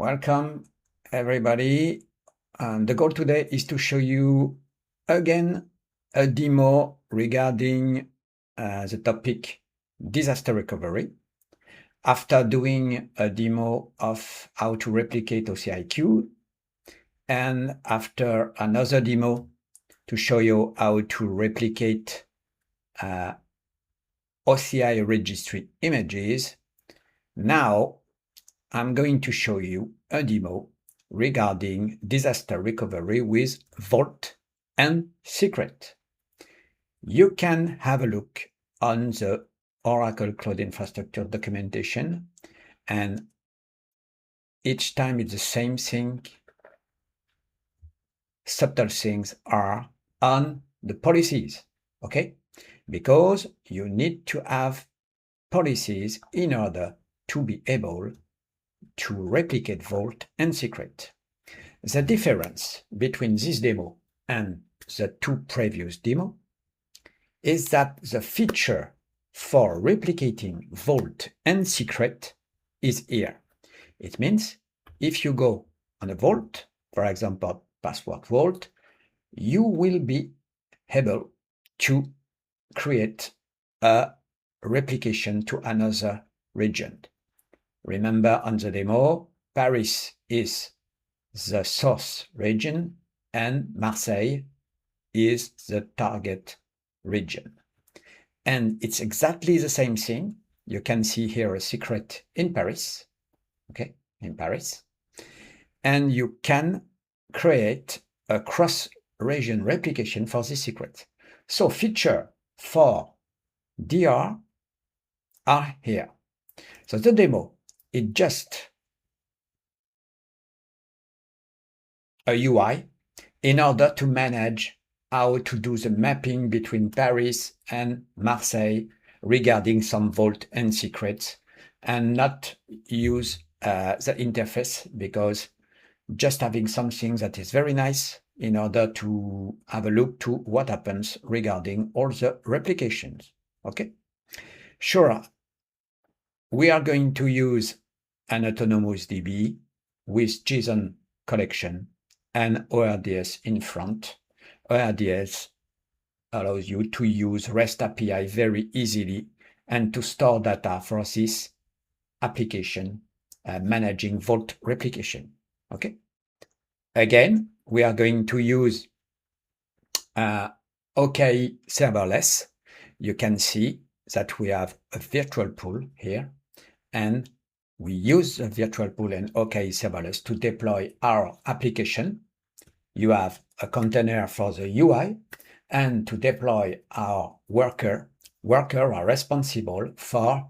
Welcome, everybody. The goal today is to show you again a demo regarding the topic disaster recovery. After doing a demo of how to replicate OCI queue, and after another demo to show you how to replicate OCI registry images, now I'm going to show you a demo regarding disaster recovery with Vault and Secret. You can have a look on the Oracle Cloud Infrastructure documentation, and each time it's the same thing. Subtle things are on the policies, okay? Because you need to have policies in order to be able to replicate Vault and Secret. The difference between this demo and the two previous demos is that the feature for replicating Vault and Secret is here. It means if you go on a Vault, for example, password Vault, you will be able to create a replication to another region. Remember on the demo, Paris is the source region and Marseille is the target region. And it's exactly the same thing. You can see here a secret in Paris, okay, in Paris. And you can create a cross-region replication for this secret. So feature for DR are here. So the demo is just a UI in order to manage how to do the mapping between Paris and Marseille regarding some Vault and Secrets, and not use the interface, because just having something that is very nice in order to have a look to what happens regarding all the replications. Okay, sure. We are going to use an autonomous DB with JSON collection and ORDS in front. ORDS allows you to use REST API very easily and to store data for this application managing Vault replication. Okay. Again, we are going to use OKE Serverless. You can see that we have a virtual pool here, and we use the virtual pool and OKE Serverless to deploy our application. You have a container for the UI, and to deploy our workers are responsible for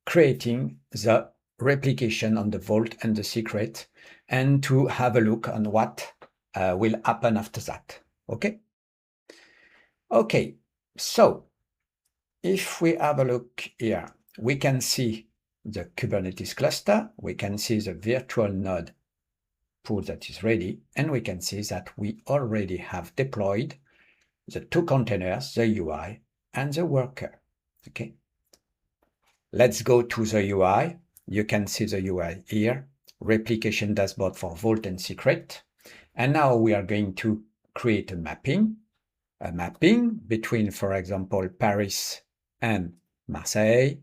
creating the replication on the Vault and the Secret, and to have a look on what will happen after that. Okay? Okay, so if we have a look here, we can see the Kubernetes cluster, we can see the virtual node pool that is ready, and we can see that we already have deployed the two containers, the UI and the worker. Okay, let's go to the UI. You can see the UI here, replication dashboard for Vault and Secret. And now we are going to create a mapping between, for example, Paris and Marseille.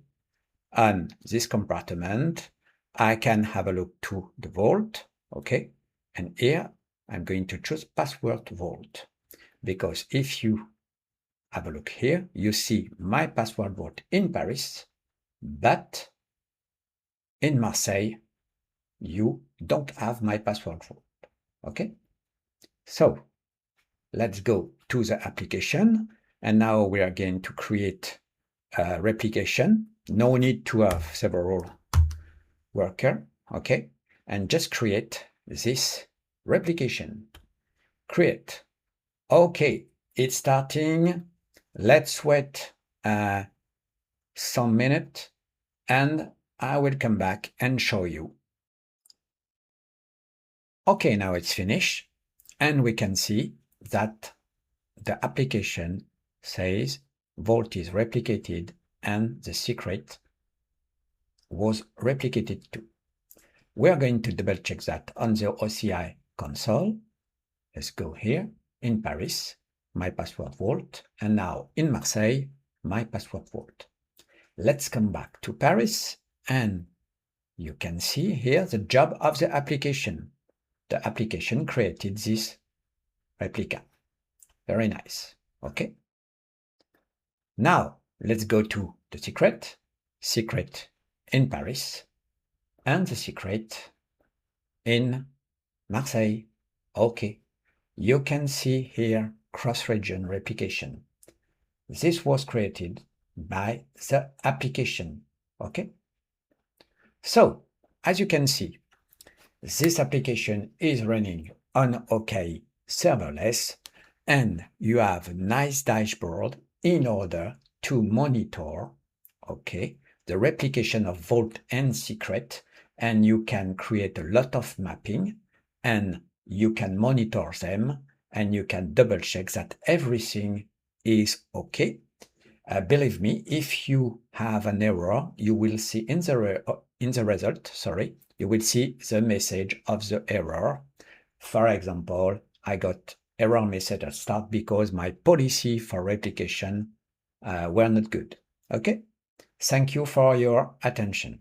On this compartment, I can have a look to the Vault, okay? And here, I'm going to choose password Vault, because if you have a look here, you see my password Vault in Paris, but in Marseille, you don't have my password Vault, okay? So let's go to the application, and now we are going to create a replication. No need to have several workers, okay? And just create this replication. Create. Okay, it's starting. Let's wait some minutes, and I will come back and show you. Okay, now it's finished, and we can see that the application says Vault is replicated and the secret was replicated too. we're going to double check that on the OCI console. Let's go here in Paris, my password vault, and now in Marseille, my password vault. Let's come back to Paris, and you can see here the job of the application. The application created this replica. Very nice. Okay. Now let's go to the secret in Paris, and the secret in Marseille. Okay. You can see here cross-region replication. This was created by the application. Okay. So, as you can see, this application is running on OKE Serverless, and you have a nice dashboard in order to monitor, okay, the replication of Vault and Secret, and you can create a lot of mapping, and you can monitor them, and you can double check that everything is okay. Believe me, if you have an error, you will see in the result, you will see the message of the error. For example, I got error message at start because my policy for replication were not good. Okay? Thank you for your attention.